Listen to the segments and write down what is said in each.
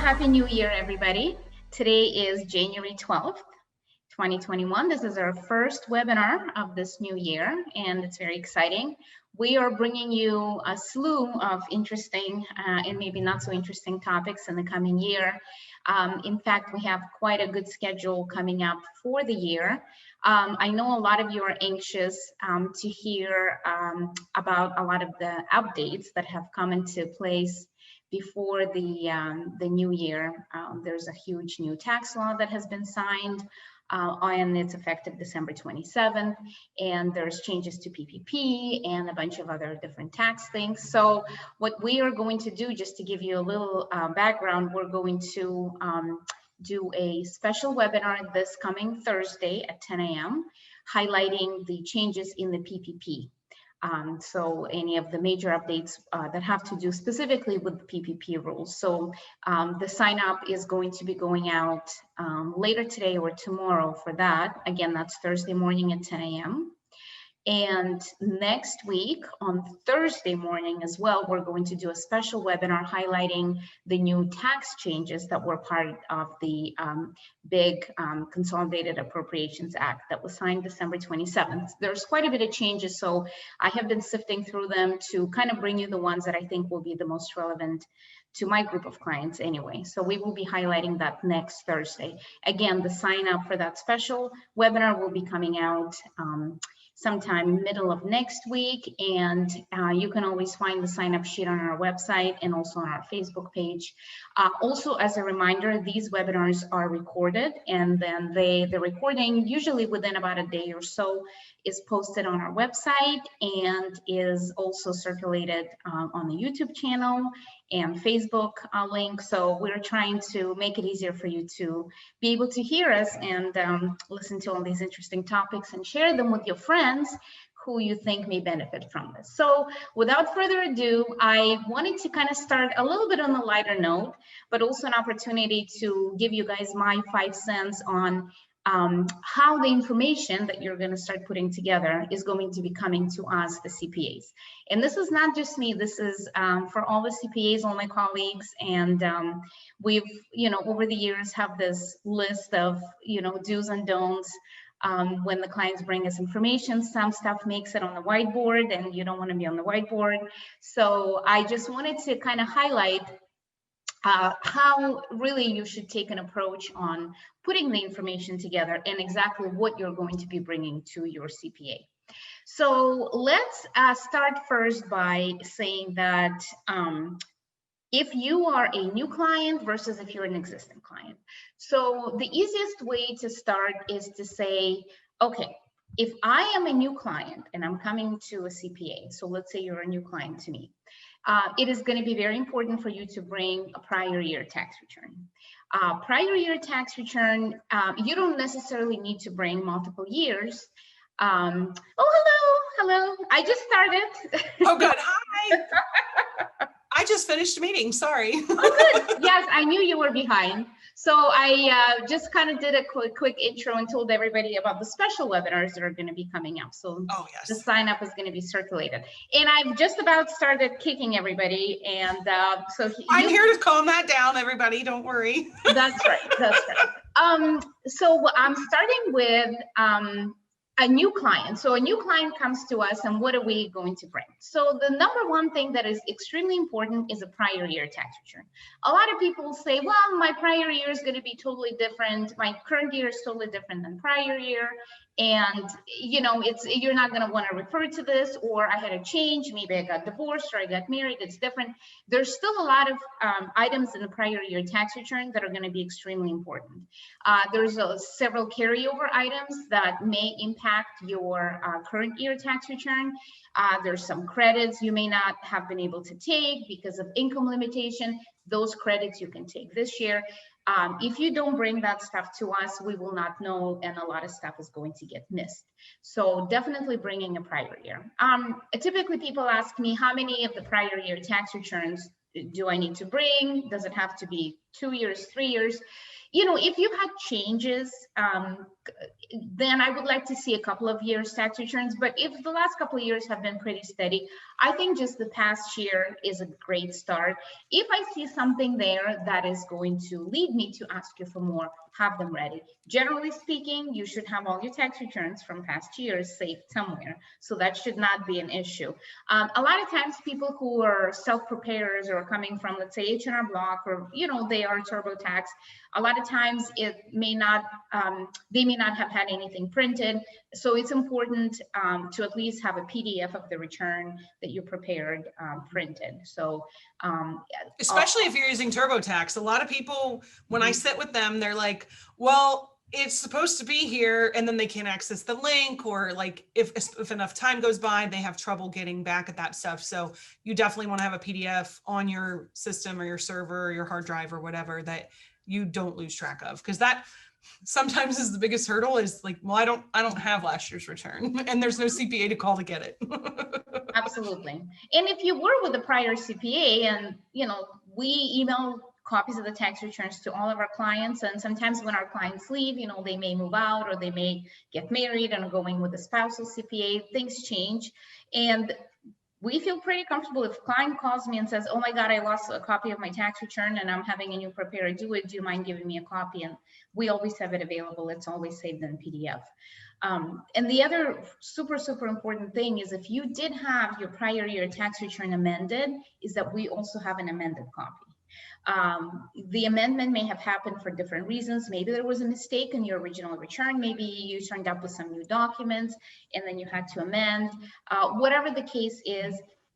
Happy New Year, everybody. Today is January 12th, 2021. This is our first webinar of this new year, and it's very exciting. We are bringing you a slew of interesting and maybe not so interesting topics in the coming year. In fact, we have quite a good schedule coming up for the year. I know a lot of you are anxious to hear about a lot of the updates that have come into place before the new year. There's a huge new tax law that has been signed and it's effective December 27th, and there's changes to PPP and a bunch of other different tax things. So what we are going to do, just to give you a little background, we're going to do a special webinar this coming Thursday at 10 a.m. highlighting the changes in the PPP. So any of the major updates that have to do specifically with the PPP rules. So the sign up is going to be going out later today or tomorrow for that. Again, that's Thursday morning at 10 a.m. And next week on Thursday morning as well, we're going to do a special webinar highlighting the new tax changes that were part of the big Consolidated Appropriations Act that was signed December 27th. There's quite a bit of changes, so I have been sifting through them to kind of bring you the ones that I think will be the most relevant to my group of clients anyway. So we will be highlighting that next Thursday. Again, the sign up for that special webinar will be coming out sometime middle of next week, and you can always find the sign up sheet on our website and also on our Facebook page. Also, as a reminder, these webinars are recorded, and then the recording, usually within about a day or so, is posted on our website and is also circulated on the YouTube channel and Facebook link. So we're trying to make it easier for you to be able to hear us and listen to all these interesting topics and share them with your friends who you think may benefit from this. So without further ado, I wanted to kind of start a little bit on the lighter note, but also an opportunity to give you guys my 5 cents on how the information that you're going to start putting together is going to be coming to us, the CPAs. And this is not just me, this is for all the CPAs, all my colleagues, and we've, over the years have this list of, do's and don'ts. When the clients bring us information, some stuff makes it on the whiteboard and you don't want to be on the whiteboard. So I just wanted to kind of highlight how really you should take an approach on putting the information together and exactly what you're going to be bringing to your CPA. So let's start first by saying that if you are a new client versus if you're an existing client. So the easiest way to start is to say, okay, if I am a new client and I'm coming to a CPA, so let's say you're a new client to me, it is going to be very important for you to bring a prior year tax return. Prior year tax return, you don't necessarily need to bring multiple years. Oh, hello. I just started. Oh, good. Hi. I just finished a meeting. Sorry. Oh, good. Yes, I knew you were behind. So I just kind of did a quick intro and told everybody about the special webinars that are going to be coming up. So the sign up is going to be circulated. And I've just about started kicking everybody. And so I'm here to calm that down, everybody. Don't worry. That's right. That's right. So I'm starting with a new client. So a new client comes to us, and what are we going to bring? So the number one thing that is extremely important is a prior year tax return. A lot of people say, well, my prior year is going to be totally different. My current year is totally different than prior year. And, you're not going to want to refer to this, or I had a change. Maybe I got divorced or I got married. It's different. There's still a lot of items in the prior year tax return that are going to be extremely important. There's several carryover items that may impact your current year tax return. There's some credits you may not have been able to take because of income limitation. Those credits you can take this year. If you don't bring that stuff to us, we will not know, and a lot of stuff is going to get missed. So definitely bringing a prior year. Typically people ask me, how many of the prior year tax returns do I need to bring? Does it have to be 2 years, 3 years. You know, if you had changes, then I would like to see a couple of years tax returns. But if the last couple of years have been pretty steady, I think just the past year is a great start. If I see something there that is going to lead me to ask you for more, have them ready. Generally speaking, you should have all your tax returns from past years saved somewhere. So that should not be an issue. A lot of times people who are self-preparers or coming from, let's say, H&R Block, or, you know, they are TurboTax, a lot of times it may not, they may not have had anything printed. So it's important to at least have a PDF of the return that you prepared printed. So especially if you're using TurboTax, a lot of people, when I sit with them, they're like, well, it's supposed to be here, and then they can't access the link, or like if enough time goes by, they have trouble getting back at that stuff. So you definitely want to have a PDF on your system or your server or your hard drive or whatever that you don't lose track of, because that sometimes is the biggest hurdle. Is like, well, I don't have last year's return, and there's no CPA to call to get it. Absolutely. And if you were with a prior CPA, and you know, we email copies of the tax returns to all of our clients, and sometimes when our clients leave, you know, they may move out or they may get married and are going with a spousal CPA, things change. And we feel pretty comfortable if a client calls me and says, oh my God, I lost a copy of my tax return and I'm having a new preparer do it. Do you mind giving me a copy? And we always have it available. It's always saved in PDF. And the other super, super important thing is if you did have your prior year tax return amended, is that we also have an amended copy. The amendment may have happened for different reasons. Maybe there was a mistake in your original return. Maybe you turned up with some new documents and then you had to amend. Whatever the case is,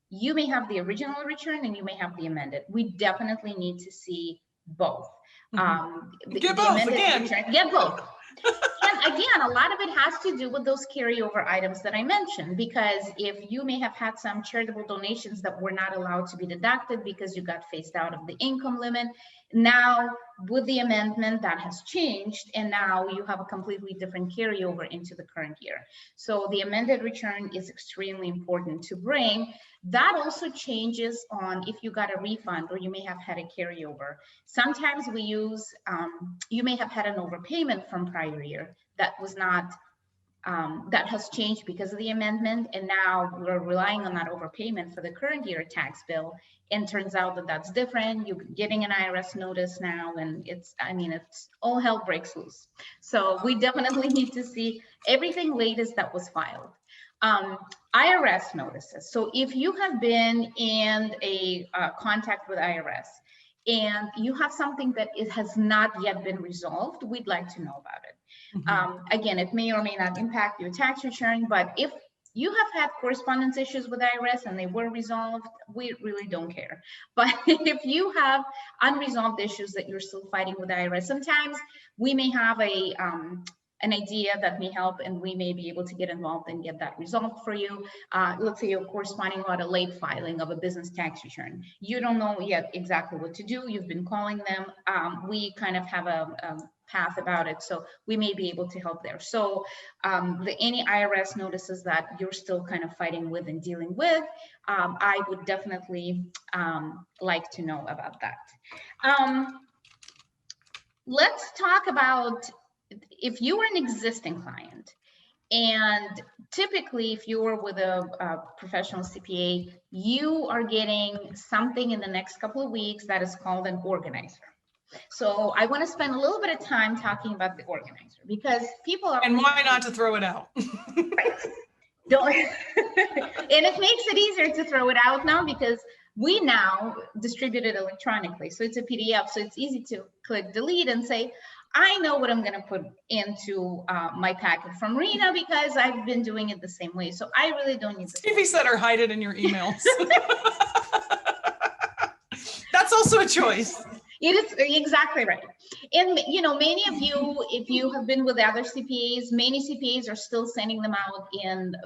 you may have the original return and you may have the amended. We definitely need to see both. Get both again. Return, get both. And again, a lot of it has to do with those carryover items that I mentioned, because if you may have had some charitable donations that were not allowed to be deducted because you got phased out of the income limit, now with the amendment that has changed, and now you have a completely different carryover into the current year. So the amended return is extremely important to bring. That also changes on if you got a refund or you may have had a carryover. Sometimes we use, you may have had an overpayment from prior year that was not, that has changed because of the amendment, and now we're relying on that overpayment for the current year tax bill, and turns out that that's different. You're getting an IRS notice now, and it's, I mean, it's all hell breaks loose. So we definitely need to see everything latest that was filed. IRS notices. So if you have been in a contact with IRS and you have something that it has not yet been resolved, we'd like to know about it. Again, it may or may not impact your tax return, but if you have had correspondence issues with IRS and they were resolved, we really don't care. But if you have unresolved issues that you're still fighting with IRS, sometimes we may have a an idea that may help, and we may be able to get involved and get that resolved for you. Let's say you're corresponding about a late filing of a business tax return. You don't know yet exactly what to do. You've been calling them. We kind of have a path about it, so we may be able to help there. So any IRS notices that you're still kind of fighting with and dealing with, I would definitely like to know about that. Let's talk about if you were an existing client, and typically if you were with a professional CPA, you are getting something in the next couple of weeks that is called an organizer. So I want to spend a little bit of time talking about the organizer, because people are— and why not to throw it out? Right. Don't, and it makes it easier to throw it out now because we now distribute it electronically. So it's a PDF, so it's easy to click delete and say, I know what I'm going to put into my packet from Marina because I've been doing it the same way. So I really don't need to. Stevie said, or hide it in your emails. That's also a choice. It is exactly right. And, you know, many of you, if you have been with other CPAs, many CPAs are still sending them out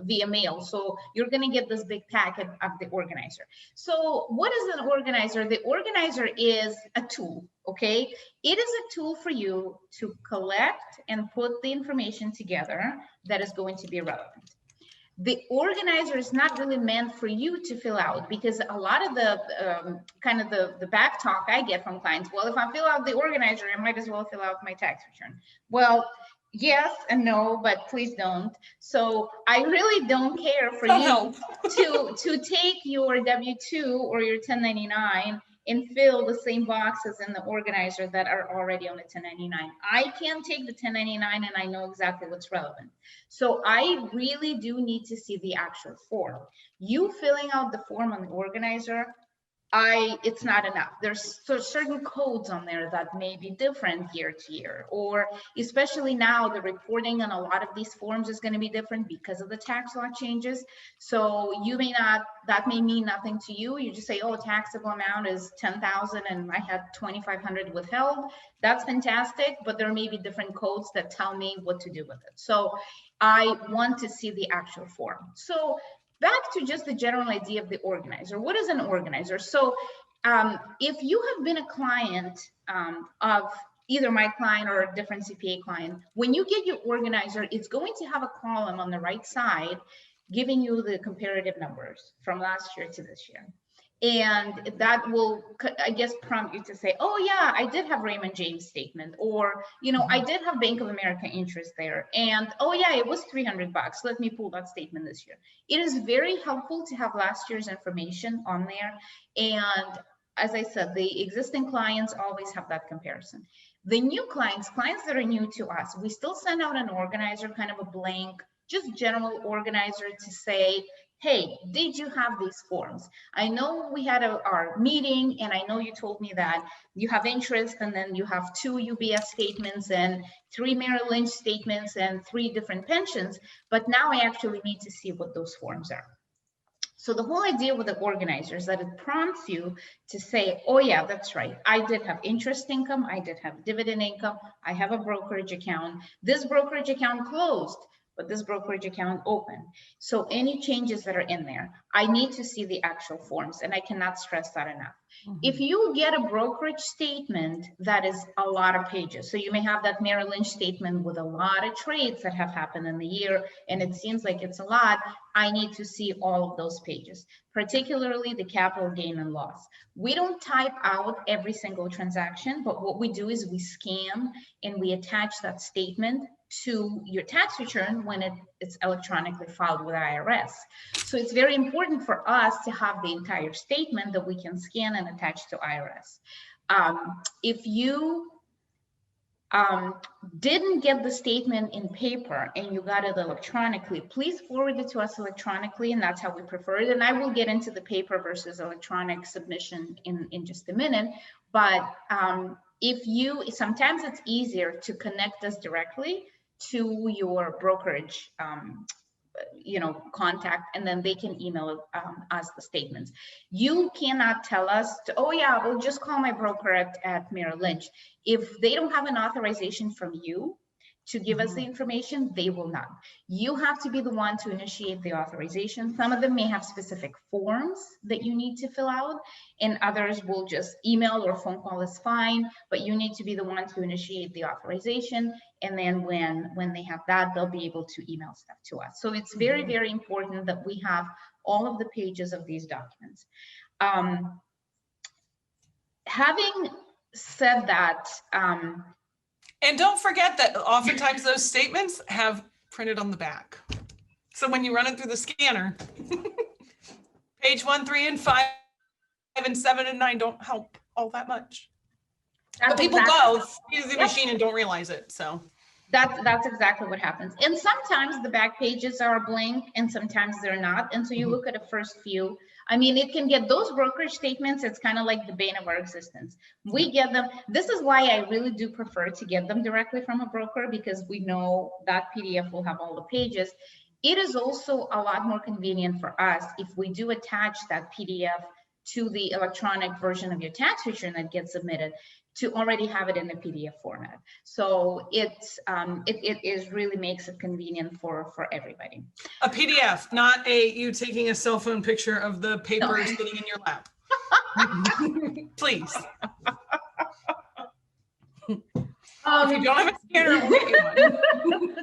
via mail. So you're going to get this big packet of the organizer. So what is an organizer? The organizer is a tool, okay? It is a tool for you to collect and put the information together that is going to be relevant. The organizer is not really meant for you to fill out, because a lot of the kind of the back talk I get from clients, well, if I fill out the organizer, I might as well fill out my tax return. Well, yes and no, but please don't. So I really don't care for you to take your W-2 or your 1099 and fill the same boxes in the organizer that are already on the 1099. I can take the 1099 and I know exactly what's relevant. So I really do need to see the actual form. You filling out the form on the organizer, it's not enough. There's certain codes on there that may be different year to year, or especially now the reporting on a lot of these forms is going to be different because of the tax law changes. So you may not, that may mean nothing to you. You just say, oh, taxable amount is 10,000 and I had 2,500 withheld. That's fantastic, but there may be different codes that tell me what to do with it. So I want to see the actual form. So back to just the general idea of the organizer. What is an organizer? So if you have been a client of either my client or a different CPA client, when you get your organizer, it's going to have a column on the right side giving you the comparative numbers from last year to this year. And that will, I guess, prompt you to say, oh yeah, I did have Raymond James statement, or, you know, I did have Bank of America interest there. And oh yeah, it was $300. Let me pull that statement this year. It is very helpful to have last year's information on there. And as I said, the existing clients always have that comparison. The new clients that are new to us, we still send out an organizer, kind of a blank, just general organizer to say, hey, did you have these forms? I know we had our meeting, and I know you told me that you have interest, and then you have 2 UBS statements and 3 Merrill Lynch statements and 3 different pensions, but now I actually need to see what those forms are. So the whole idea with the organizer is that it prompts you to say, oh yeah, that's right. I did have interest income. I did have dividend income. I have a brokerage account. This brokerage account closed, but this brokerage account open. So any changes that are in there, I need to see the actual forms, and I cannot stress that enough. If you get a brokerage statement that is a lot of pages, so you may have that Merrill Lynch statement with a lot of trades that have happened in the year, and it seems like it's a lot, I need to see all of those pages, particularly the capital gain and loss. We don't type out every single transaction, but what we do is we scan and we attach that statement to your tax return when it's electronically filed with IRS. So it's very important for us to have the entire statement that we can scan and attach to IRS. If you didn't get the statement in paper and you got it electronically, please forward it to us electronically, and that's how we prefer it. And I will get into the paper versus electronic submission in just a minute. But sometimes it's easier to connect us directly to your brokerage contact, and then they can email us the statements. You cannot tell us oh yeah, we'll just call my broker at Merrill Lynch. If they don't have an authorization from you to give us the information, they will not. You have to be the one to initiate the authorization. Some of them may have specific forms that you need to fill out, and others will just email or phone call is fine, but you need to be the one to initiate the authorization. And then when they have that, they'll be able to email stuff to us. So it's very, very important that we have all of the pages of these documents. Having said that, and don't forget that oftentimes those statements have printed on the back. So when you run it through the scanner, page 1, 3, and 5, and 7, and 9 don't help all that much. But people go use the machine and don't realize it. So that's exactly what happens. And sometimes the back pages are blank and sometimes they're not. And so you look at a first few. I mean, it can get those brokerage statements. It's kind of like the bane of our existence. We get them. This is why I really do prefer to get them directly from a broker, because we know that PDF will have all the pages. It is also a lot more convenient for us if we do attach that PDF to the electronic version of your tax return that gets submitted, to already have it in the PDF format. So it really makes it convenient for everybody. A PDF, not you taking a cell phone picture of the paper sitting in your lap. Please. If you don't have a scanner, we'll get you one.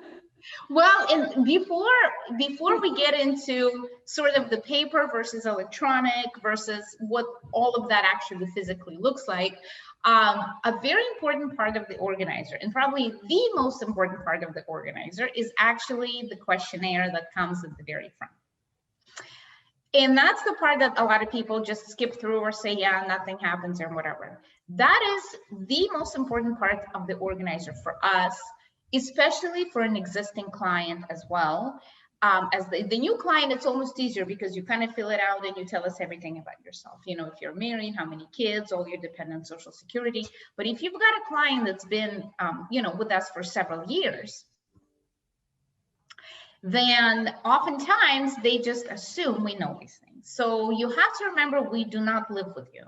Well, and before we get into sort of the paper versus electronic versus what all of that actually physically looks like, a very important part of the organizer, and probably the most important part of the organizer, is actually the questionnaire that comes at the very front. And that's the part that a lot of people just skip through or say, yeah, nothing happens or whatever. That is the most important part of the organizer for us, especially for an existing client as well. As the new client, it's almost easier because you kind of fill it out and you tell us everything about yourself. You know, if you're married, how many kids, all your dependent Social Security. But if you've got a client that's been, you know, with us for several years, then oftentimes they just assume we know these things. So you have to remember, we do not live with you.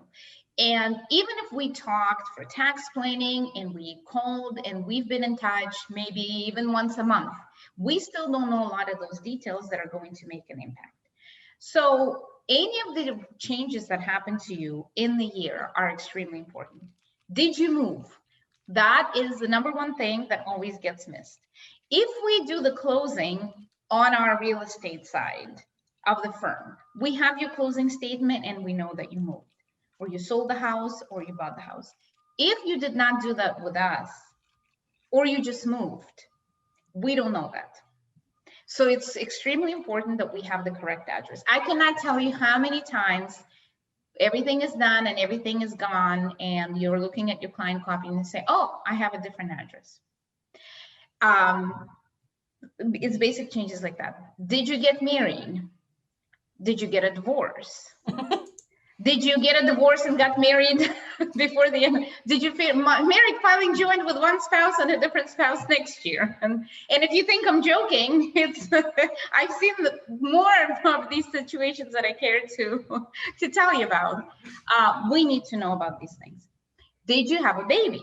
And even if we talked for tax planning and we called and we've been in touch, maybe even once a month, we still don't know a lot of those details that are going to make an impact. So any of the changes that happen to you in the year are extremely important. Did you move? That is the number one thing that always gets missed. If we do the closing on our real estate side of the firm, we have your closing statement and we know that you moved, or you sold the house, or you bought the house. If you did not do that with us, or you just moved, we don't know that. So it's extremely important that we have the correct address. I cannot tell you how many times everything is done and everything is gone, and you're looking at your client copy and you say, oh, I have a different address. It's basic changes like that. Did you get married? Did you get a divorce? Did you get a divorce and got married before the end? Did you feel married filing joint with one spouse and a different spouse next year? And if you think I'm joking, it's I've seen more of these situations that I care to tell you about. We need to know about these things. Did you have a baby?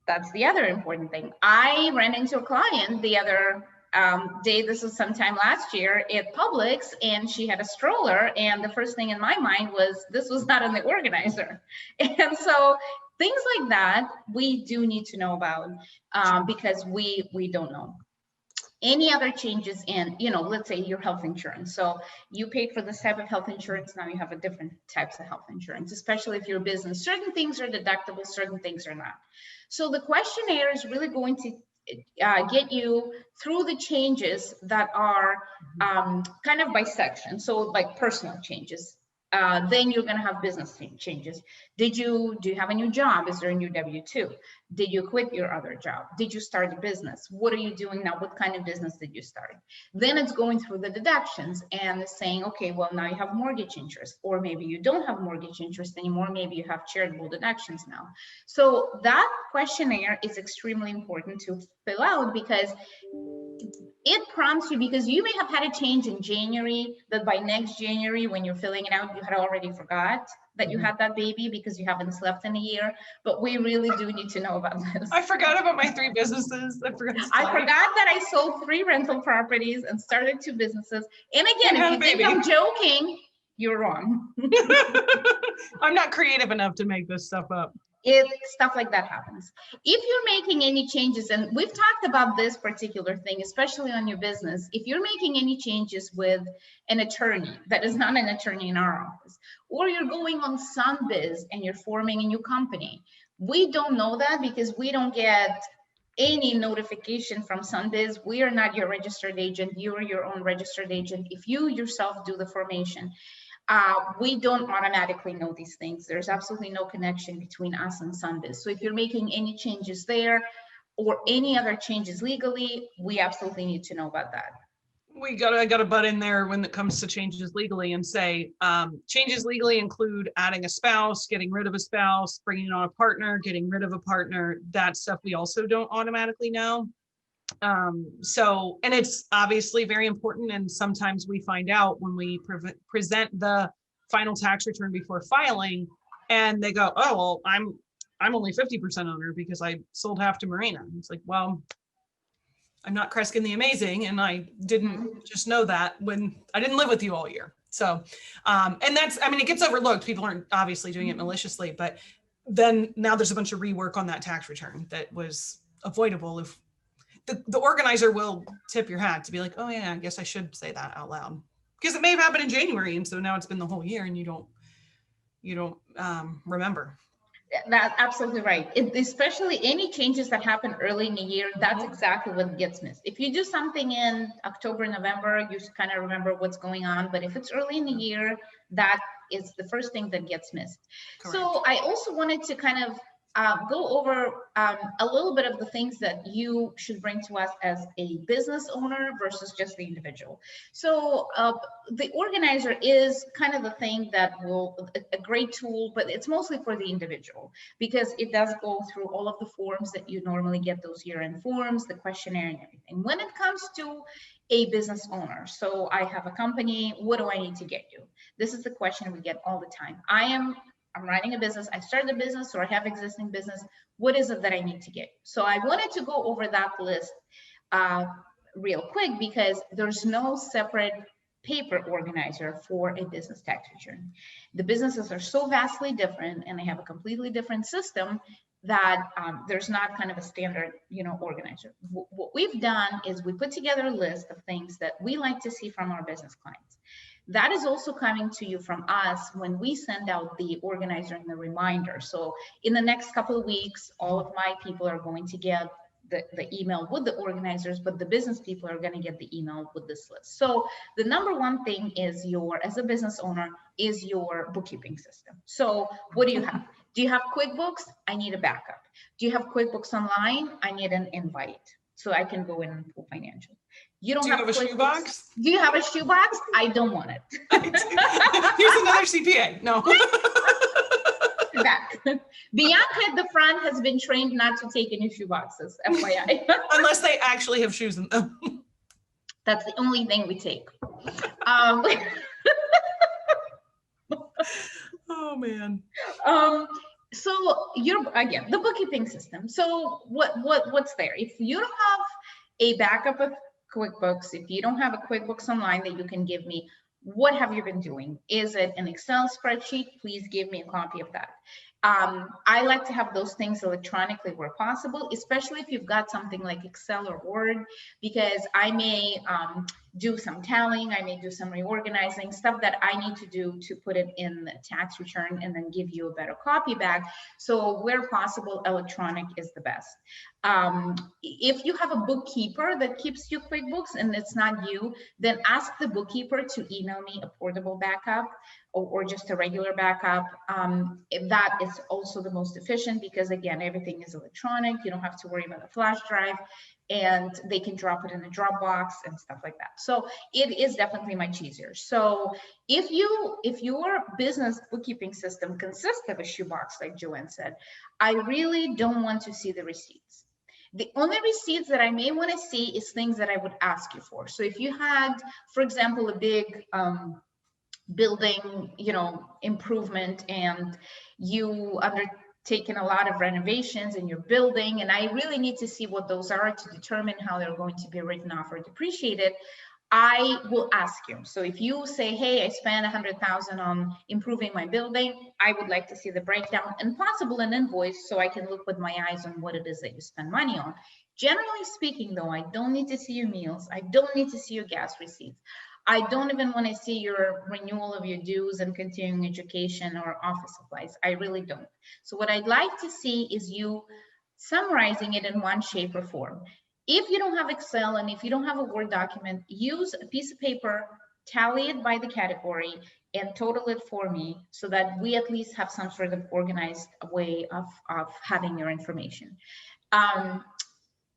That's the other important thing. I ran into a client the other day, this was sometime last year, at Publix, and she had a stroller, and the first thing in my mind was, this was not in the organizer. And so things like that we do need to know about, because we don't know. Any other changes in, you know, let's say your health insurance. So you paid for this type of health insurance, now you have a different types of health insurance, especially if you're a business. Certain things are deductible, certain things are not. So the questionnaire is really going to get you through the changes that are kind of by section. So like personal changes, then you're going to have business changes. Do you have a new job? Is there a new W-2? Did you quit your other job? Did you start a business? What are you doing now? What kind of business did you start? Then it's going through the deductions and saying, okay, well, now you have mortgage interest, or maybe you don't have mortgage interest anymore. Maybe you have charitable deductions now. So that questionnaire is extremely important to fill out, because it prompts you, because you may have had a change in January that by next January, when you're filling it out, you had already forgot that you had that baby because you haven't slept in a year. But we really do need to know about this. I forgot about my 3 businesses. I forgot that I sold 3 rental properties and started 2 businesses. And again, if you think I'm joking, you're wrong. I'm not creative enough to make this stuff up. Stuff like that happens. If you're making any changes, and we've talked about this particular thing, especially on your business, if you're making any changes with an attorney that is not an attorney in our office, or you're going on SunBiz and you're forming a new company, we don't know that because we don't get any notification from SunBiz. We are not your registered agent. You are your own registered agent. If you yourself do the formation, we don't automatically know these things. There's absolutely no connection between us and SunBiz. So if you're making any changes there or any other changes legally, we absolutely need to know about that. I gotta butt in there when it comes to changes legally and say, changes legally include adding a spouse, getting rid of a spouse, bringing on a partner, getting rid of a partner. That stuff we also don't automatically know. So, and it's obviously very important. And sometimes we find out when we present the final tax return before filing, and they go, oh, well, I'm only 50% owner because I sold half to Marina. It's like, well, I'm not Kreskin the Amazing. And I didn't just know that when I didn't live with you all year. So, and that's, I mean, it gets overlooked. People aren't obviously doing it maliciously, but then now there's a bunch of rework on that tax return that was avoidable if the organizer will tip your hat to be like, oh yeah, I guess I should say that out loud, because it may have happened in January, and so now it's been the whole year and you don't remember. That's absolutely right. Especially any changes that happen early in the year, that's exactly what gets missed. If you do something in October, November, you kind of remember what's going on. But if it's early in the year, that is the first thing that gets missed. Correct. So I also wanted to kind of go over a little bit of the things that you should bring to us as a business owner versus just the individual. So the organizer is kind of the thing that a great tool, but it's mostly for the individual because it does go through all of the forms that you normally get, those year-end forms, the questionnaire and everything. When it comes to a business owner, so I have a company, what do I need to get you? This is the question we get all the time. I'm running a business, I started a business or I have existing business. What is it that I need to get? So I wanted to go over that list real quick because there's no separate paper organizer for a business tax return. The businesses are so vastly different and they have a completely different system that there's not kind of a standard, organizer. What we've done is we put together a list of things that we like to see from our business clients. That is also coming to you from us when we send out the organizer and the reminder. So in the next couple of weeks, all of my people are going to get the email with the organizers, but the business people are going to get the email with this list. So the number one thing is as a business owner, is your bookkeeping system. So what do you have? Do you have Quickbooks? I need a backup. Do you have Quickbooks Online? I need an invite so I can go in and pull financials. You don't have a shoebox? Do you have a shoebox? I don't want it. Here's another CPA. No. That. Bianca at the front has been trained not to take any shoeboxes, FYI. Unless they actually have shoes in them. That's the only thing we take. Oh man. So again, the bookkeeping system. So what's there? If you don't have a backup of QuickBooks, if you don't have a QuickBooks Online that you can give me, what have you been doing? Is it an Excel spreadsheet? Please give me a copy of that. I like to have those things electronically where possible, especially if you've got something like Excel or Word, because I may do some tallying, I may do some reorganizing, stuff that I need to do to put it in the tax return and then give you a better copy back. So where possible, electronic is the best. If you have a bookkeeper that keeps you QuickBooks and it's not you, then ask the bookkeeper to email me a portable backup or just a regular backup. That is also the most efficient because again, everything is electronic. You don't have to worry about a flash drive and they can drop it in a Dropbox and stuff like that. So it is definitely much easier. So if your business bookkeeping system consists of a shoebox, like Jo Ann said, I really don't want to see the receipts. The only receipts that I may want to see is things that I would ask you for. So if you had, for example, a big building, improvement and you undertaken a lot of renovations in your building, and I really need to see what those are to determine how they're going to be written off or depreciated, I will ask you. So if you say, hey, I spent $100,000 on improving my building, I would like to see the breakdown and possible an invoice so I can look with my eyes on what it is that you spend money on. Generally speaking, though, I don't need to see your meals. I don't need to see your gas receipts. I don't even want to see your renewal of your dues and continuing education or office supplies. I really don't. So what I'd like to see is you summarizing it in one shape or form. If you don't have Excel and if you don't have a Word document, use a piece of paper, tally it by the category, and total it for me so that we at least have some sort of organized way of having your information.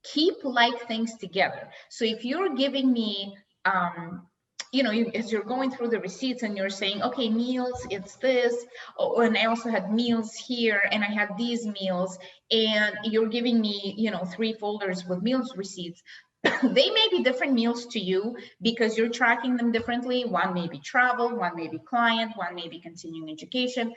Keep like things together. So if you're giving me, as you're going through the receipts and you're saying, okay, meals, it's this, and I also had meals here, and I had these meals, and you're giving me, 3 folders with meals receipts, they may be different meals to you because you're tracking them differently. One may be travel, one may be client, one may be continuing education.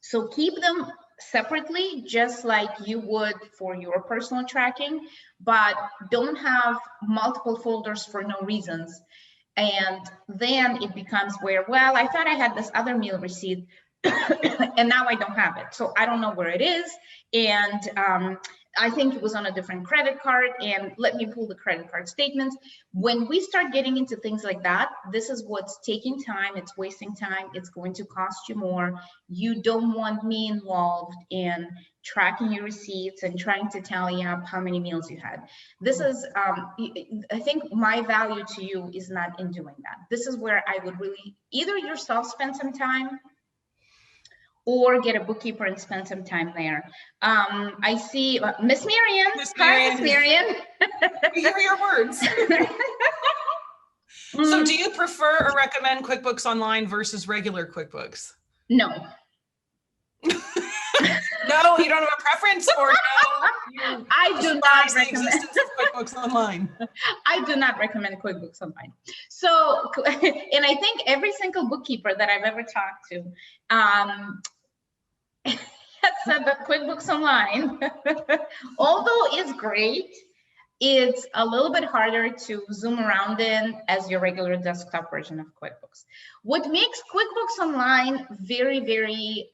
So keep them separately, just like you would for your personal tracking, but don't have multiple folders for no reasons. And then it becomes where, well, I thought I had this other meal receipt and now I don't have it. So I don't know where it is. And I think it was on a different credit card, and let me pull the credit card statements. When we start getting into things like that, this is what's taking time, it's wasting time, it's going to cost you more. You don't want me involved in tracking your receipts and trying to tally up how many meals you had. This is, I think my value to you is not in doing that. This is where I would really either yourself spend some time or get a bookkeeper and spend some time there. I see Miss Marion. Hi, Miss Marion. We hear your words. So do you prefer or recommend QuickBooks Online versus regular QuickBooks? No. No, you don't have a preference, or no? I do not recommend the existence of QuickBooks Online. I do not recommend QuickBooks Online. So, and I think every single bookkeeper that I've ever talked to has said that QuickBooks Online, although it's great, it's a little bit harder to zoom around in as your regular desktop version of QuickBooks. What makes QuickBooks Online very, very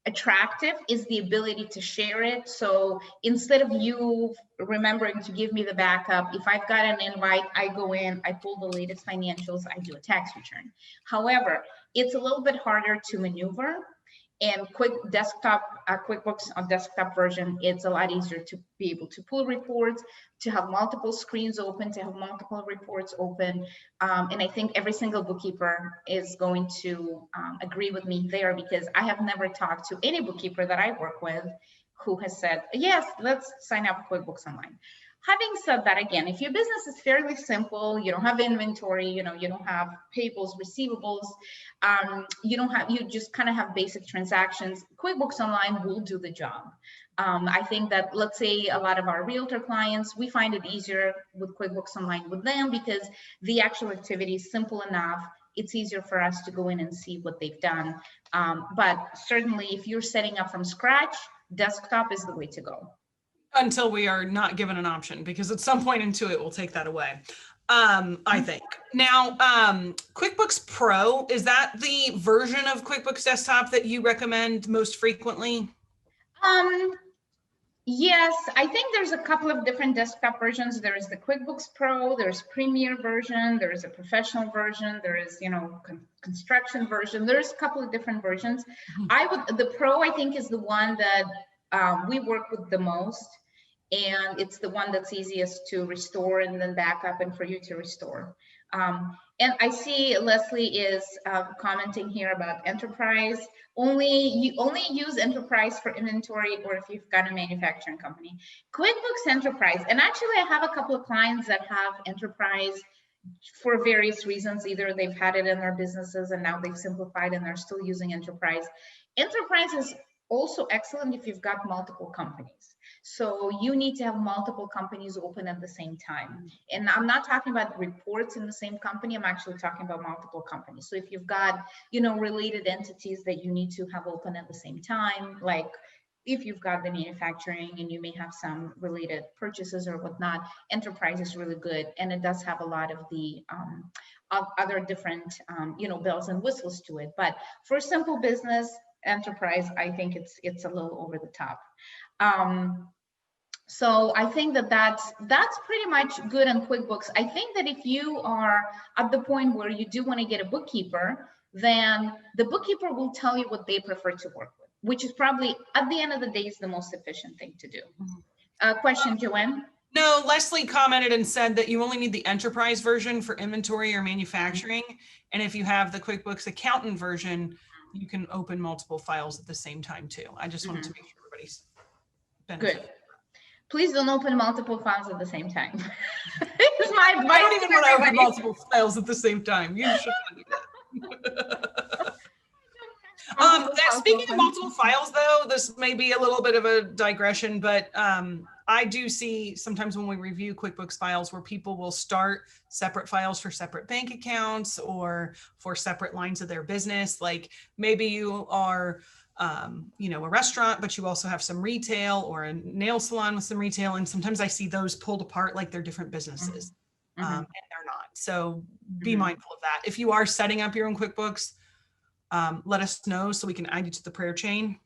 attractive is the ability to share it. So instead of you remembering to give me the backup, if I've got an invite, I go in, I pull the latest financials, I do a tax return. However, it's a little bit harder to maneuver. And QuickBooks on desktop version, it's a lot easier to be able to pull reports, to have multiple screens open, to have multiple reports open. And I think every single bookkeeper is going to agree with me there, because I have never talked to any bookkeeper that I work with who has said, yes, let's sign up for QuickBooks Online. Having said that, again, if your business is fairly simple, you don't have inventory, you don't have payables, receivables, you just kind of have basic transactions, QuickBooks Online will do the job. I think that, let's say a lot of our realtor clients, we find it easier with QuickBooks Online with them because the actual activity is simple enough. It's easier for us to go in and see what they've done. But certainly if you're setting up from scratch, desktop is the way to go. Until we are not given an option, because at some point into it, we'll take that away. I think. Now, QuickBooks Pro, is that the version of QuickBooks Desktop that you recommend most frequently? Yes, I think there's a couple of different desktop versions. There is the QuickBooks Pro, there's Premier version, there is a professional version, there is, construction version. There's a couple of different versions. The Pro, I think, is the one that we work with the most. And it's the one that's easiest to restore and then back up and for you to restore. And I see Leslie is commenting here about enterprise. You only use enterprise for inventory or if you've got a manufacturing company. QuickBooks Enterprise, and actually I have a couple of clients that have enterprise for various reasons. Either they've had it in their businesses and now they've simplified and they're still using enterprise. Enterprise is also excellent if you've got multiple companies. So you need to have multiple companies open at the same time. And I'm not talking about reports in the same company. I'm actually talking about multiple companies. So if you've got, related entities that you need to have open at the same time, like if you've got the manufacturing and you may have some related purchases or whatnot, enterprise is really good. And it does have a lot of the other different, bells and whistles to it. But for simple business, enterprise, I think it's a little over the top. So I think that's pretty much good on QuickBooks. I think that if you are at the point where you do want to get a bookkeeper, then the bookkeeper will tell you what they prefer to work with, which is probably at the end of the day is the most efficient thing to do. Question, Joanne? No, Leslie commented and said that you only need the enterprise version for inventory or manufacturing. And if you have the QuickBooks Accountant version, you can open multiple files at the same time too. I just wanted to make sure everybody's benefited. Good. Please don't open multiple files at the same time. It's my advice. I don't even want to open multiple files at the same time. You should do that. Speaking of multiple files, though, this may be a little bit of a digression, but I do see sometimes when we review QuickBooks files where people will start separate files for separate bank accounts or for separate lines of their business. Like maybe you are a restaurant, but you also have some retail or a nail salon with some retail. And sometimes I see those pulled apart like they're different businesses and they're not. So be mindful of that. If you are setting up your own QuickBooks, let us know so we can add you to the prayer chain.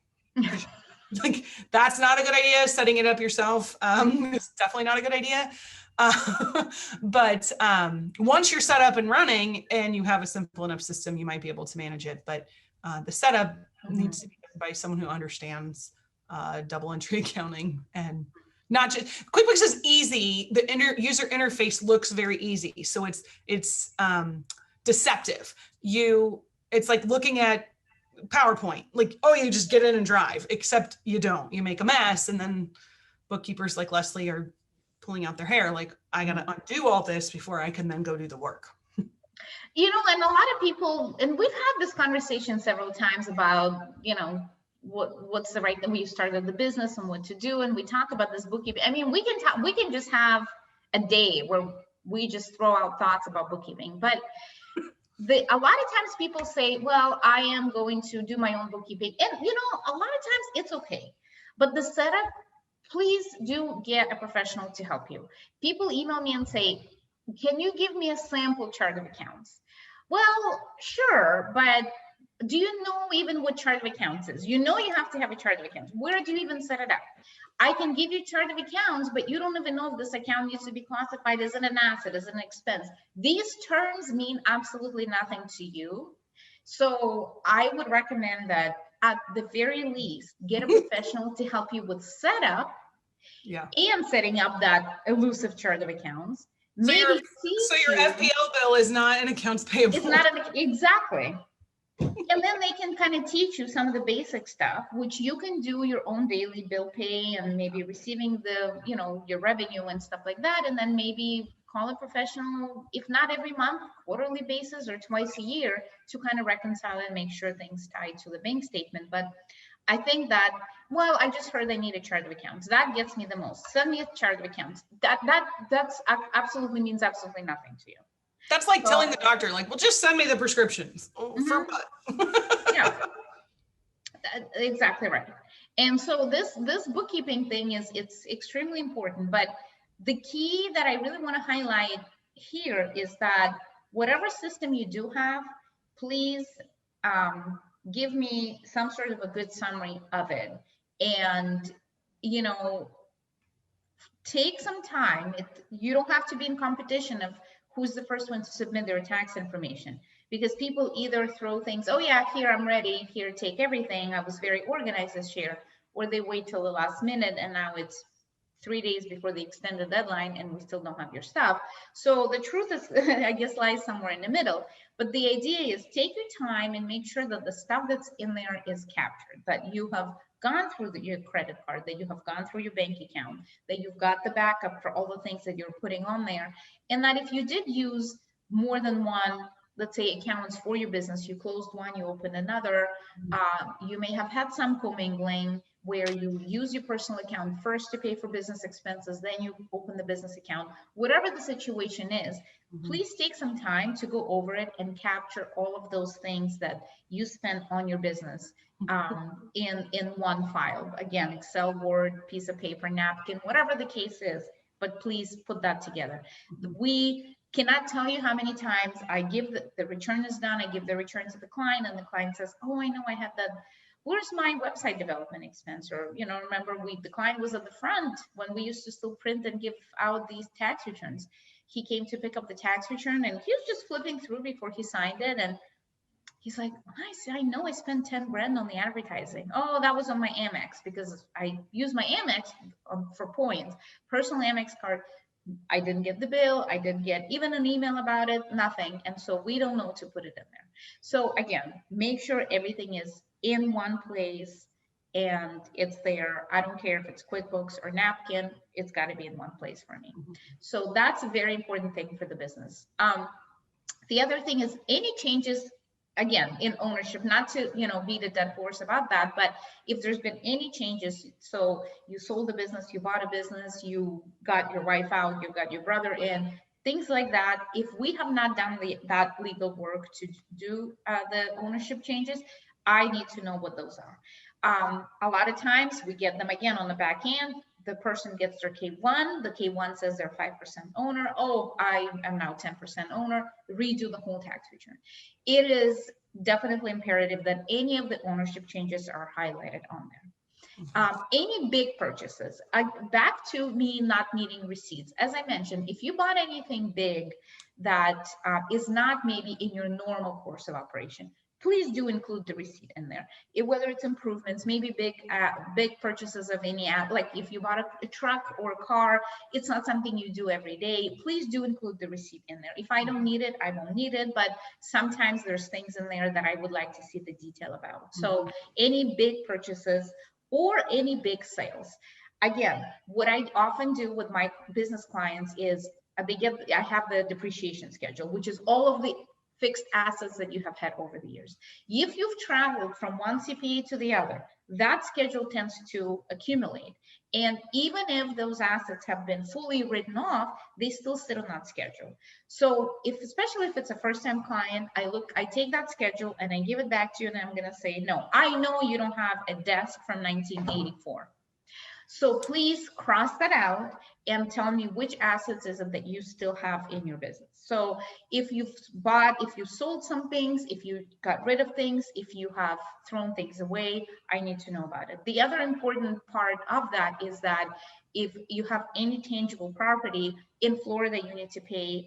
Like, that's not a good idea. Setting it up yourself is definitely not a good idea. But once you're set up and running and you have a simple enough system, you might be able to manage it. But the setup needs to be done by someone who understands double entry accounting, and not just QuickBooks is easy. The user interface looks very easy, so it's deceptive. It's like looking at PowerPoint, like, oh, you just get in and drive, except you don't. You make a mess, and then bookkeepers like Leslie are pulling out their hair, like, I gotta undo all this before I can then go do the work. You know, and a lot of people, and we've had this conversation several times about, you know, what's the right, we started the business and what to do, and we talk about this bookkeeping. I mean, we can just have a day where we just throw out thoughts about bookkeeping, but a lot of times people say, well, I am going to do my own bookkeeping, and you know, a lot of times it's okay, but the setup, please do get a professional to help you. People email me and say, can you give me a sample chart of accounts? Well, sure, but do you know even what chart of accounts is? You know, you have to have a chart of accounts. Where do you even set it up? I can give you chart of accounts, but you don't even know if this account needs to be classified as an asset, as an expense. These terms mean absolutely nothing to you. So I would recommend that at the very least, get a professional to help you with setup and setting up that elusive chart of accounts. So your FPL bill is not an accounts payable. It's not exactly. And then they can kind of teach you some of the basic stuff, which you can do your own daily bill pay and maybe receiving the, you know, your revenue and stuff like that. And then maybe call a professional, if not every month, quarterly basis or twice a year, to kind of reconcile and make sure things tie to the bank statement. But I think that, well, I just heard I need a chart of accounts. That gets me the most. Send me a chart of accounts. That's absolutely means absolutely nothing to you. That's like telling the doctor, like, well, just send me the prescriptions. For what? Yeah, exactly right. And so this bookkeeping thing it's extremely important. But the key that I really want to highlight here is that whatever system you do have, please give me some sort of a good summary of it. And, you know, take some time. You don't have to be in competition of who's the first one to submit their tax information, because people either throw things, oh yeah, here, I'm ready, here, take everything, I was very organized this year, or they wait till the last minute and now it's 3 days before the extended deadline and we still don't have your stuff. So the truth is, I guess, lies somewhere in the middle. But the idea is take your time and make sure that the stuff that's in there is captured, that you have gone through your credit card, that you have gone through your bank account, that you've got the backup for all the things that you're putting on there. And that if you did use more than one, let's say, accounts for your business, you closed one, you opened another, you may have had some commingling where you use your personal account first to pay for business expenses, then you open the business account. Whatever the situation is, please take some time to go over it and capture all of those things that you spent on your business in one file. Again, Excel, Word, piece of paper, napkin, whatever the case is, but please put that together. We cannot tell you how many times I give the return is done, I give the return to the client, and the client says, oh, I know I have that. Where's my website development expense? Or, you know, remember the client was at the front when we used to still print and give out these tax returns. He came to pick up the tax return and he was just flipping through before he signed it. And he's like, I know I spent 10 grand on the advertising. Oh, that was on my Amex because I use my Amex for points. Personal Amex card, I didn't get the bill. I didn't get even an email about it, nothing. And so we don't know to put it in there. So again, make sure everything is in one place and it's there. I don't care if it's QuickBooks or Napkin, it's got to be in one place for me. So that's a very important thing for the business. The other thing is any changes, again, in ownership, not to, you know, beat a dead horse about that, but if there's been any changes, so you sold a business, you bought a business, you got your wife out, you got your brother in, things like that. If we have not done that legal work to do the ownership changes, I need to know what those are. A lot of times we get them again on the back end. The person gets their K1. The K1 says they're 5% owner. Oh, I am now 10% owner. Redo the whole tax return. It is definitely imperative that any of the ownership changes are highlighted on there. Any big purchases, back to me not needing receipts. As I mentioned, if you bought anything big that is not maybe in your normal course of operation, please do include the receipt in there. Whether it's improvements, maybe big purchases of any, like if you bought a truck or a car, it's not something you do every day. Please do include the receipt in there. If I don't need it, I don't need it, but sometimes there's things in there that I would like to see the detail about. So any big purchases or any big sales. Again, what I often do with my business clients is I have the depreciation schedule, which is all of the fixed assets that you have had over the years. If you've traveled from one CPA to the other, that schedule tends to accumulate. And even if those assets have been fully written off, they still sit on that schedule. So especially if it's a first-time client, I take that schedule and I give it back to you, and I'm going to say, no, I know you don't have a desk from 1984. So please cross that out and tell me which assets is it that you still have in your business. So if you've sold some things, if you got rid of things, if you have thrown things away, I need to know about it. The other important part of that is that if you have any tangible property in Florida, you need to pay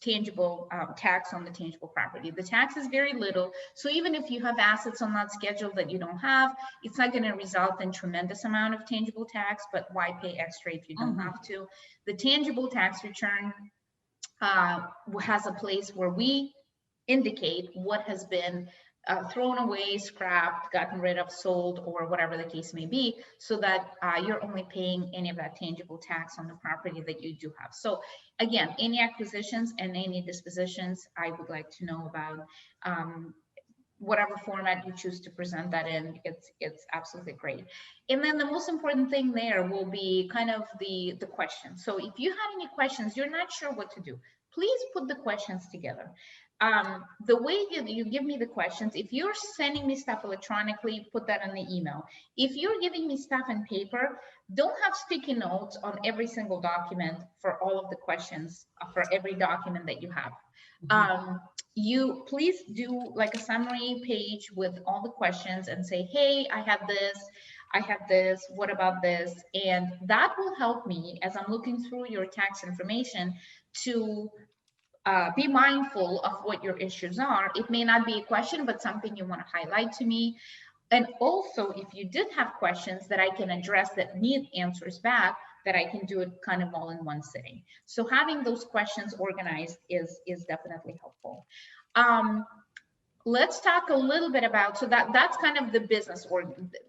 tangible tax on the tangible property. The tax is very little. So even if you have assets on that schedule that you don't have, it's not going to result in tremendous amount of tangible tax, but why pay extra if you don't have to? The tangible tax return has a place where we indicate what has been thrown away, scrapped, gotten rid of, sold, or whatever the case may be, so that you're only paying any of that tangible tax on the property that you do have. So again, any acquisitions and any dispositions, I would like to know about. Whatever format you choose to present that in, it's absolutely great. And then the most important thing there will be kind of the questions. So if you had any questions, you're not sure what to do, please put the questions together. The way you give me the questions, if you're sending me stuff electronically, put that in the email. If you're giving me stuff in paper, don't have sticky notes on every single document for all of the questions for every document that you have. You please do like a summary page with all the questions and say, hey, I have this, what about this? And that will help me as I'm looking through your tax information to be mindful of what your issues are. It may not be a question, but something you want to highlight to me. And also, if you did have questions that I can address that need answers back, that I can do it kind of all in one sitting. So having those questions organized is definitely helpful. Let's talk a little bit about, so that's kind of the business, or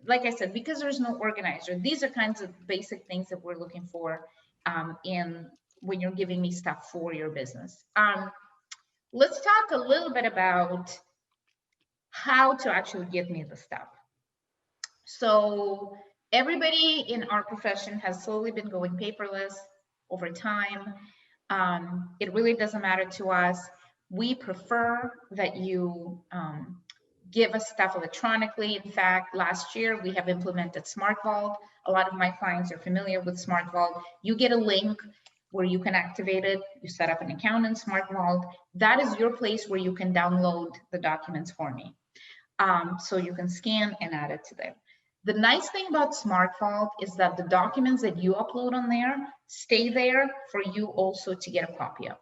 like I said, because there's no organizer, these are kinds of basic things that we're looking for when you're giving me stuff for your business. Let's talk a little bit about how to actually give me the stuff. So everybody in our profession has slowly been going paperless over time. It really doesn't matter to us. We prefer that you give us stuff electronically. In fact, last year we have implemented Smart Vault. A lot of my clients are familiar with Smart Vault. You get a link where you can activate it. You set up an account in Smart Vault. That is your place where you can download the documents for me. So you can scan and add it to there. The nice thing about Smart Vault is that the documents that you upload on there stay there for you also to get a copy of.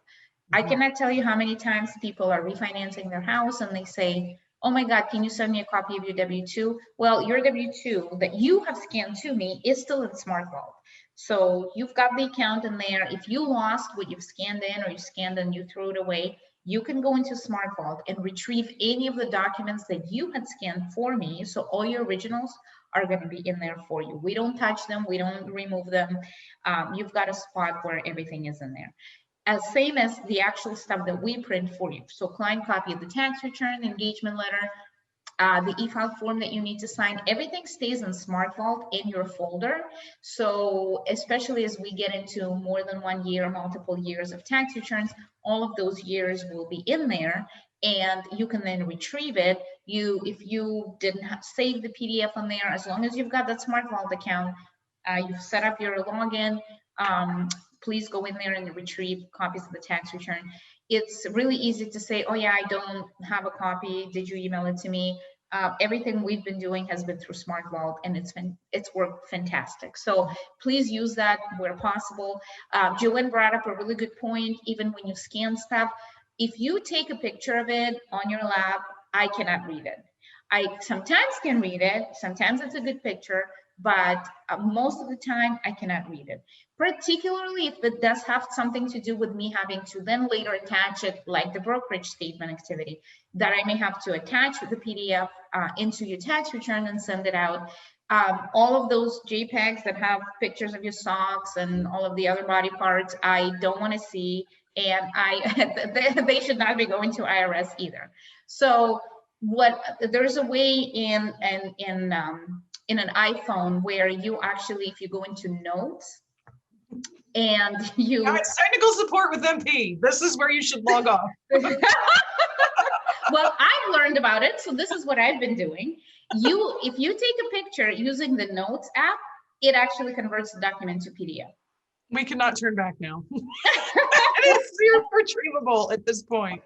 I cannot tell you how many times people are refinancing their house and they say, oh my God, can you send me a copy of your W-2? Well, your W-2 that you have scanned to me is still in Smart Vault. So you've got the account in there. If you lost what you've scanned in, or you scanned and you threw it away, you can go into Smart Vault and retrieve any of the documents that you had scanned for me. So all your originals are going to be in there for you. We don't touch them. We don't remove them. You've got a spot where everything is in there. As same as the actual stuff that we print for you. So client copy of the tax return, engagement letter, the e-file form that you need to sign, everything stays in Smart Vault in your folder. So especially as we get into more than 1 year, multiple years of tax returns, all of those years will be in there, and you can then retrieve it. If you didn't save the PDF on there, as long as you've got that Smart Vault account, you've set up your login, please go in there and retrieve copies of the tax return. It's really easy to say, oh yeah, I don't have a copy. Did you email it to me? everything we've been doing has been through Smart Vault, and it's worked fantastic. So please use that where possible. Jo Ann brought up a really good point. Even when you scan stuff, if you take a picture of it on your lap, I cannot read it. I sometimes can read it. Sometimes it's a good picture, but most of the time I cannot read it. Particularly if it does have something to do with me having to then later attach it, like the brokerage statement activity, that I may have to attach the PDF into your tax return and send it out. All of those JPEGs that have pictures of your socks and all of the other body parts, I don't want to see, and they should not be going to IRS either. So there's a way in an iPhone where you actually, if you go into notes and you It's technical support with MP, this is where you should log off. Well, I've learned about it, so this is what I've been doing. If you take a picture using the Notes app, it actually converts the document to PDF. We cannot turn back now. It is irretrievable at this point.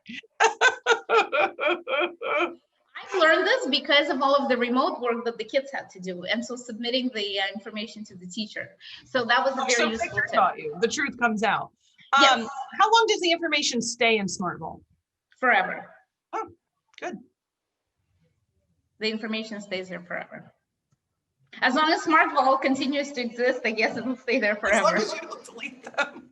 I've learned this because of all of the remote work that the kids had to do, and so submitting the information to the teacher. So that was a very useful tip. Taught you. The truth comes out. Yes. How long does the information stay in Smart Vault? Forever. Oh, good. The information stays there forever. As long as Smart Vault continues to exist, I guess it will stay there forever. As long as you don't delete them.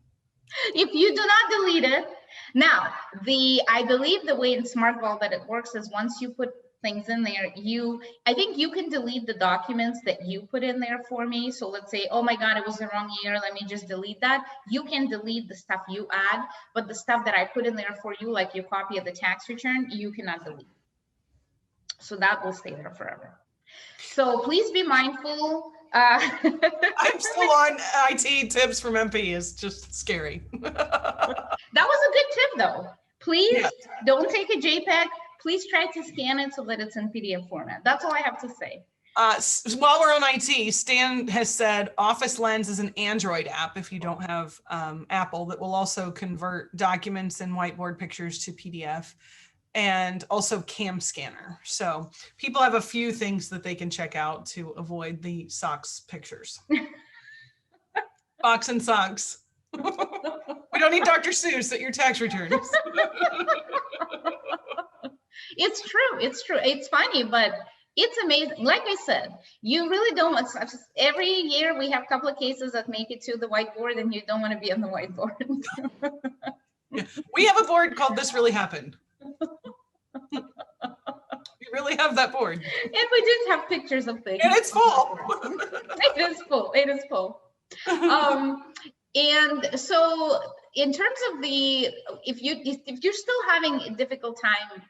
If you do not delete it, now I believe the way in Smart Vault that it works is once you put things in there, I think you can delete the documents that you put in there for me. So let's say, oh my God, it was the wrong year, let me just delete that. You can delete the stuff you add, but the stuff that I put in there for you, like your copy of the tax return, you cannot delete. So that will stay there forever. So please be mindful. I'm still on IT tips from MP. It's just scary. That was a good tip though. Please don't take a JPEG. Please try to scan it so that it's in PDF format. That's all I have to say. While we're on IT, Stan has said Office Lens is an Android app if you don't have Apple, that will also convert documents and whiteboard pictures to PDF, and also Cam Scanner. So people have a few things that they can check out to avoid the socks pictures. Box and socks. We don't need Dr. Seuss at your tax returns. It's true. It's true. It's funny, but it's amazing. Like I said, you really don't want, every year we have a couple of cases that make it to the whiteboard and you don't want to be on the whiteboard. Yeah. We have a board called This Really Happened. We really have that board. And we just have pictures of things. And it's full. It is full. It is full. And so in terms of if you're still having a difficult time,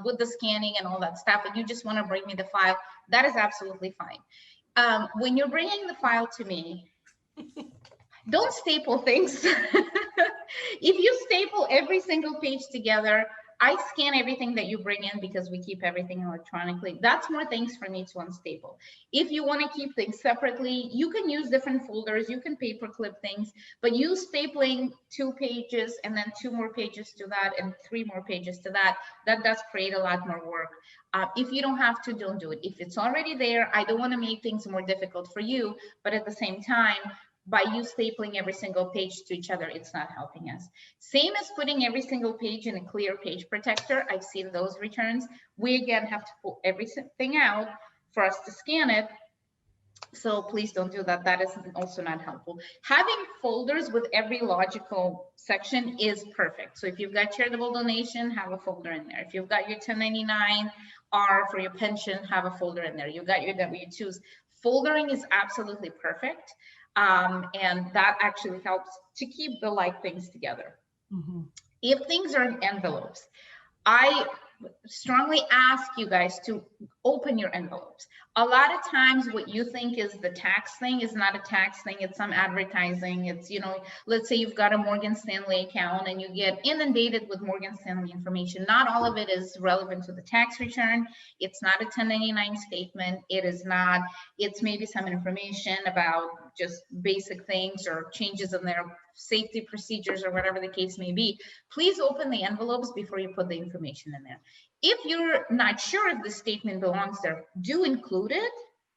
with the scanning and all that stuff, and you just want to bring me the file, that is absolutely fine. When you're bringing the file to me, don't staple things. If you staple every single page together, I scan everything that you bring in because we keep everything electronically. That's more things for me to unstaple. If you want to keep things separately, you can use different folders. You can paperclip things, but you stapling 2 pages and then 2 more pages to that and 3 more pages to that, that does create a lot more work. If you don't have to, don't do it. If it's already there, I don't want to make things more difficult for you, but at the same time, by you stapling every single page to each other, it's not helping us. Same as putting every single page in a clear page protector. I've seen those returns. We again have to pull everything out for us to scan it. So please don't do that. That is also not helpful. Having folders with every logical section is perfect. So if you've got charitable donation, have a folder in there. If you've got your 1099-R for your pension, have a folder in there. You've got your W-2s. Foldering is absolutely perfect. And that actually helps to keep the like things together. Mm-hmm. If things are in envelopes, I strongly ask you guys to open your envelopes. A lot of times what you think is the tax thing is not a tax thing, it's some advertising. It's, let's say you've got a Morgan Stanley account and you get inundated with Morgan Stanley information. Not all of it is relevant to the tax return. It's not a 1099 statement. It is not, it's maybe some information about just basic things or changes in their safety procedures or whatever the case may be. Please open the envelopes before you put the information in there. If you're not sure if the statement belongs there, do include it.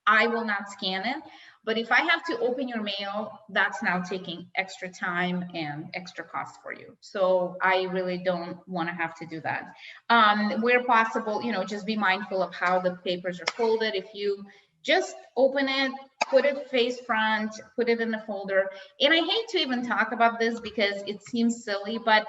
I will not scan it. But if I have to open your mail, that's now taking extra time and extra cost for you. So I really don't want to have to do that. Where possible, just be mindful of how the papers are folded. If you just open it, put it face front, put it in the folder. And I hate to even talk about this because it seems silly, but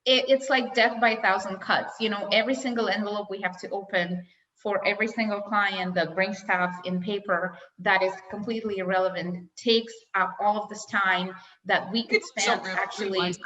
it's like death by 1,000 cuts. Every single envelope we have to open for every single client that brings stuff in paper that is completely irrelevant takes up all of this time that we could spend actually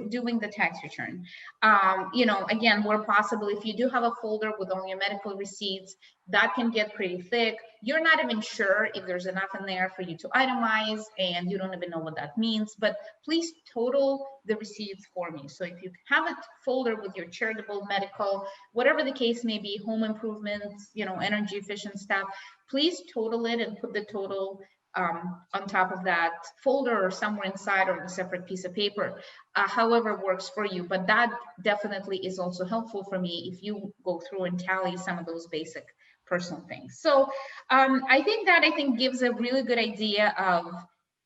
doing the tax return. Again, where possible, if you do have a folder with all your medical receipts, that can get pretty thick. You're not even sure if there's enough in there for you to itemize, and you don't even know what that means, but please total the receipts for me. So if you have a folder with your charitable, medical, whatever the case may be, home improvements, energy efficient stuff, please total it and put the total on top of that folder or somewhere inside or a separate piece of paper, however works for you. But that definitely is also helpful for me if you go through and tally some of those basic personal things. So I think gives a really good idea of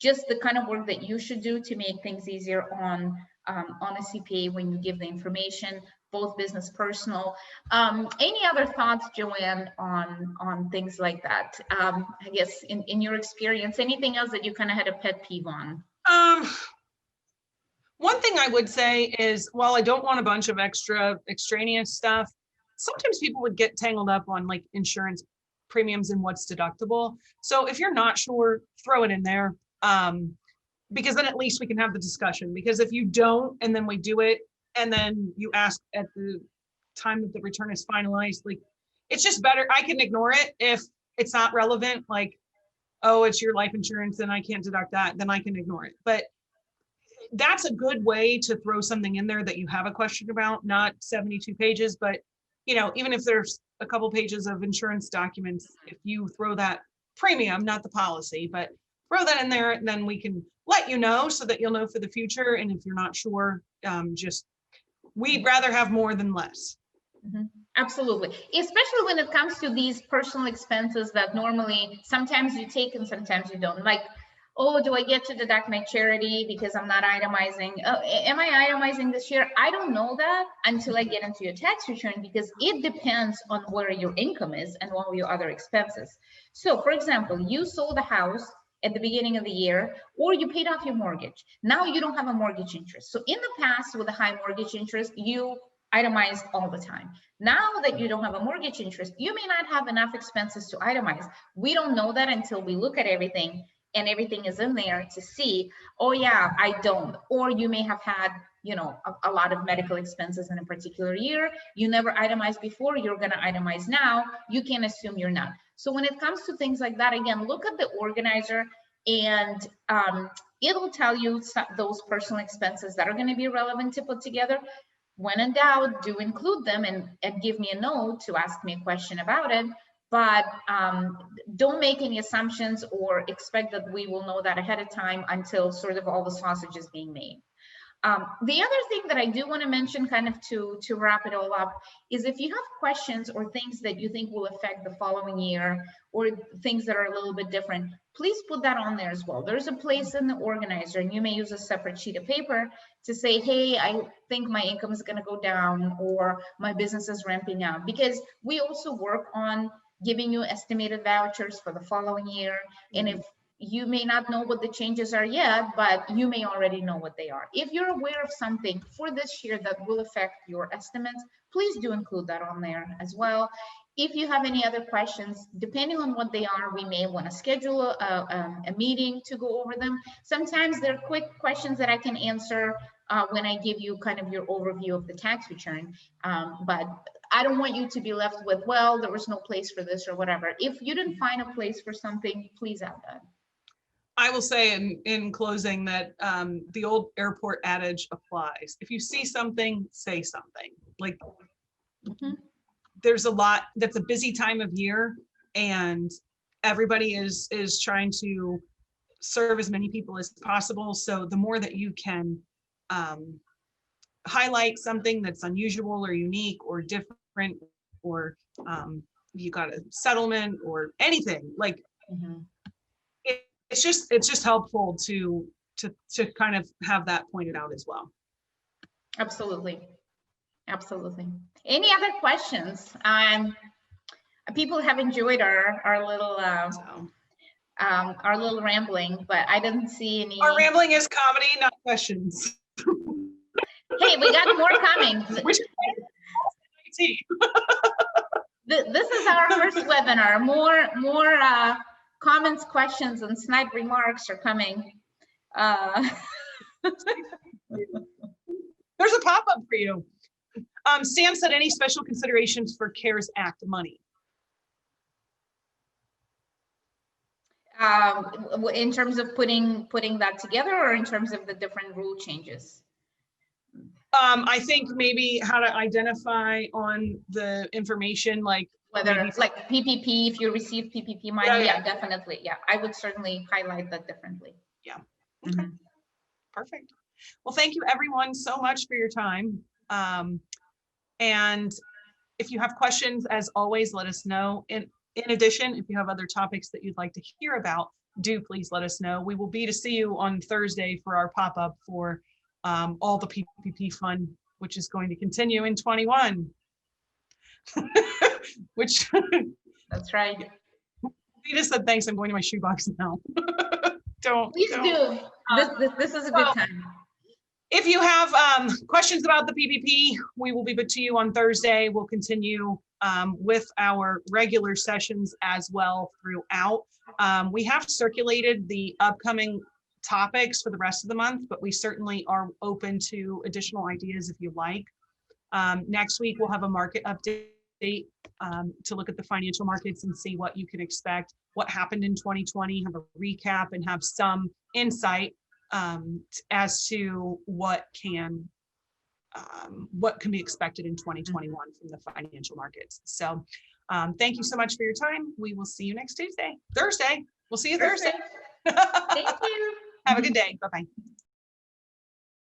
just the kind of work that you should do to make things easier on a CPA when you give the information, both business, personal. Any other thoughts, Jo Ann, on things like that? I guess in your experience, anything else that you kind of had a pet peeve on? One thing I would say is, while I don't want a bunch of extraneous stuff, sometimes people would get tangled up on like insurance premiums and what's deductible. So if you're not sure, throw it in there, because then at least we can have the discussion. Because if you don't, and then we do it, and then you ask at the time that the return is finalized, like, it's just better. I can ignore it if it's not relevant, like, oh, it's your life insurance and I can't deduct that, then I can ignore it. But that's a good way to throw something in there that you have a question about, not 72 pages, but even if there's a couple pages of insurance documents, if you throw that premium, not the policy, but throw that in there, and then we can let you know so that you'll know for the future. And if you're not sure, we'd rather have more than less. Mm-hmm. Absolutely. Especially when it comes to these personal expenses that normally sometimes you take and sometimes you don't. Like, oh, do I get to deduct my charity because I'm not itemizing? Oh, am I itemizing this year? I don't know that until I get into your tax return, because it depends on where your income is and all your other expenses. So for example, you sold a house at the beginning of the year, or you paid off your mortgage. Now you don't have a mortgage interest. So in the past, with a high mortgage interest, you itemized all the time. Now that you don't have a mortgage interest, you may not have enough expenses to itemize. We don't know that until we look at everything and everything is in there to see, oh yeah, I don't. Or you may have had, a lot of medical expenses in a particular year. You never itemized before, you're gonna itemize now. You can assume you're not. So when it comes to things like that, again, look at the organizer, and it'll tell you those personal expenses that are gonna be relevant to put together. When in doubt, do include them and give me a note to ask me a question about it. But don't make any assumptions or expect that we will know that ahead of time until sort of all the sausage is being made. The other thing that I do want to mention, kind of to wrap it all up, is if you have questions or things that you think will affect the following year, or things that are a little bit different, please put that on there as well. There's a place in the organizer, and you may use a separate sheet of paper to say, hey, I think my income is going to go down, or my business is ramping up, because we also work on giving you estimated vouchers for the following year. And if you may not know what the changes are yet, but you may already know what they are. If you're aware of something for this year that will affect your estimates, please do include that on there as well. If you have any other questions, depending on what they are, we may want to schedule a meeting to go over them. Sometimes they're quick questions that I can answer when I give you kind of your overview of the tax return. But I don't want you to be left with, well, there was no place for this or whatever. If you didn't find a place for something, please add that. I will say in closing that the old airport adage applies. If you see something, say something. Like, there's a lot, that's a busy time of year, and everybody is trying to serve as many people as possible. So the more that you can highlight something that's unusual or unique or different different, or you got a settlement or anything, like it's just helpful to kind of have that pointed out as well. Absolutely. Absolutely. Any other questions? People have enjoyed our little rambling, but I didn't see any. Our rambling is comedy, not questions. Hey, we got more coming. This is our first webinar. More comments, questions, and snide remarks are coming. There's a pop-up for you. Sam said, any special considerations for CARES Act money? In terms of putting that together, or in terms of the different rule changes? I think maybe how to identify on the information, like whether it's like PPP, if you receive PPP money, yeah, definitely. Yeah, I would certainly highlight that differently. Yeah. Okay. Perfect. Well, thank you everyone so much for your time. And if you have questions, as always, let us know. In addition, if you have other topics that you'd like to hear about, do please let us know. We will be to see you on Thursday for our pop-up for all the PPP fund, which is going to continue in 21. Which that's right. Vita said, thanks, I'm going to my shoebox now. Please do. This is a good time. If you have questions about the PPP, we will be put to you on Thursday. We'll continue with our regular sessions as well throughout. We have circulated the upcoming topics for the rest of the month, but we certainly are open to additional ideas if you like. Next week, we'll have a market update to look at the financial markets and see what you can expect, what happened in 2020, have a recap, and have some insight as to what can be expected in 2021 from the financial markets. So thank you so much for your time. We will see you next Thursday. We'll see you Thursday. Thank you. Have a good day. Bye-bye.